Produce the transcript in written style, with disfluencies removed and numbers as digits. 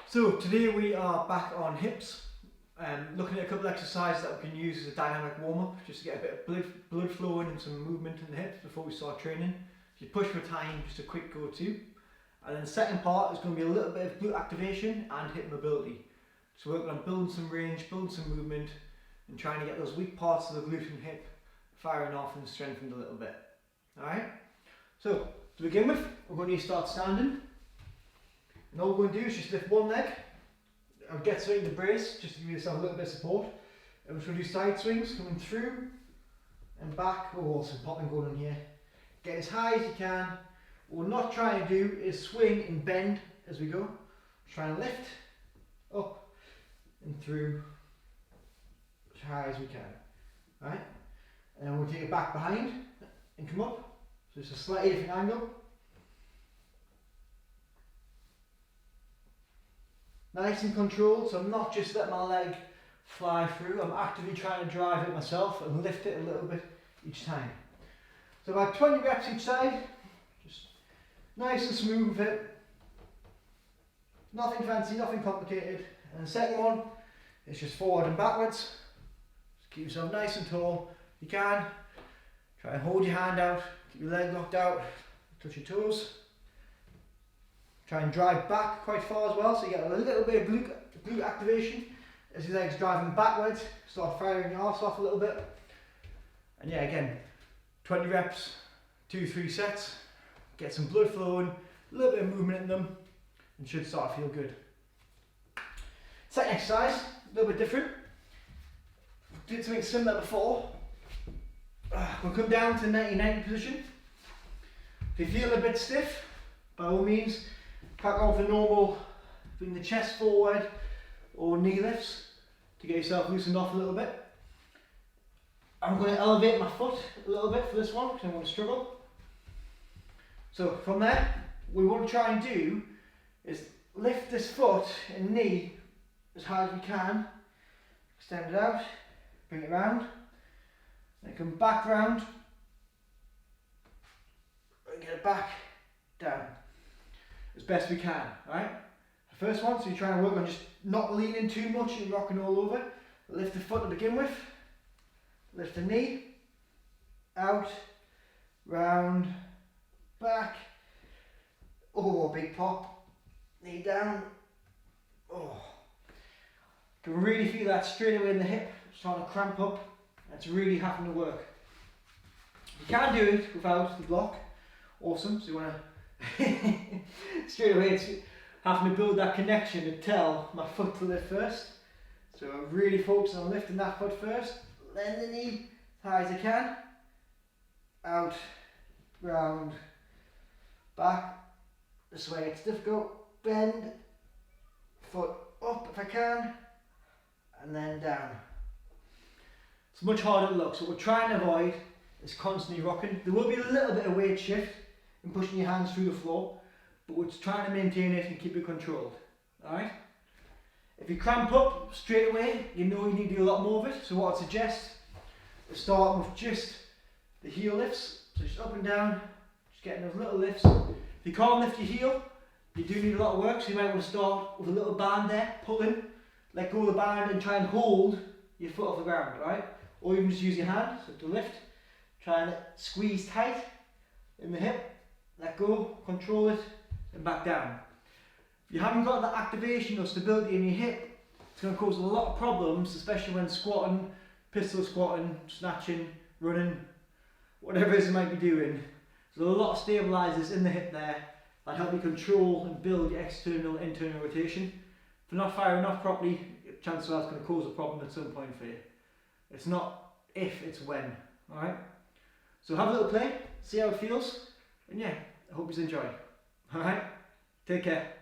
So today we are back on hips, looking at a couple of exercises that we can use as a dynamic warm-up, just to get a bit of blood flowing and some movement in the hips before we start training. If you push for time, just a quick go-to. And then the second part is going to be a little bit of glute activation and hip mobility. So working on building some range, building some movement, and trying to get those weak parts of the glute and hip firing off and strengthened a little bit. Alright, so to begin with, we're going to start standing. And all we're going to do is just lift one leg and get something to brace, just to give yourself a little bit of support. And we're going to do side swings, coming through and back. Oh, some popping going on here. Get as high as you can. What we're not trying to do is swing and bend as we go. We're trying to lift up and through as high as we can. Right? And then we'll take it back behind and come up. So it's a slightly different angle. Nice and controlled, so I'm not just letting my leg fly through, I'm actively trying to drive it myself and lift it a little bit each time. So about 20 reps each side, just nice and smooth with it. Nothing fancy, nothing complicated. And the second one is just forward and backwards. Just keep yourself nice and tall. If you can, try and hold your hand out, keep your leg locked out, touch your toes. Try and drive back quite far as well, so you get a little bit of glute activation as your leg's driving backwards. Start firing your arse off a little bit. And yeah, again, 20 reps, 2-3 sets. Get some blood flowing, a little bit of movement in them, and should start to feel good. Second exercise, a little bit different. Did something similar before. We'll come down to 90-90 position. If you feel a bit stiff, by all means, crack on for normal, bring the chest forward or knee lifts to get yourself loosened off a little bit. I'm going to elevate my foot a little bit for this one because I want to struggle. So from there, what we want to try and do is lift this foot and knee as high as we can, extend it out, bring it round, then come back round and get it back down as best we can, right? The first one, so you're trying to work on just not leaning too much and rocking all over. Lift the foot to begin with, lift the knee, out, round, back, oh, big pop, knee down, oh. You can really feel that straight away in the hip, starting to cramp up, and it's really having to work. You can do it without the block, awesome, so you want to straight away it's having to build that connection to tell my foot to lift first. So I'm really focusing on lifting that foot first, then the knee as high as I can, out, round, back. This way it's difficult, bend, foot up if I can, and then down. It's much harder to look, so what we're trying to avoid is constantly rocking. There will be a little bit of weight shift and pushing your hands through the floor, but we're trying to maintain it and keep it controlled. Alright? If you cramp up straight away, you know you need to do a lot more of it. So what I suggest is starting with just the heel lifts. So just up and down, just getting those little lifts. If you can't lift your heel, you do need a lot of work, so you might want to start with a little band there, pulling, let go of the band and try and hold your foot off the ground, right? Or you can just use your hand, so to lift, try and squeeze tight in the hip. Let go, control it, and back down. If you haven't got that activation or stability in your hip, it's going to cause a lot of problems, especially when squatting, pistol squatting, snatching, running, whatever it is you might be doing. There's a lot of stabilizers in the hip there that help you control and build your external, internal rotation. If you're not firing off properly, chances are it's going to cause a problem at some point for you. It's not if, it's when. Alright? So have a little play, see how it feels. And yeah, I hope you enjoy. Alright? Take care.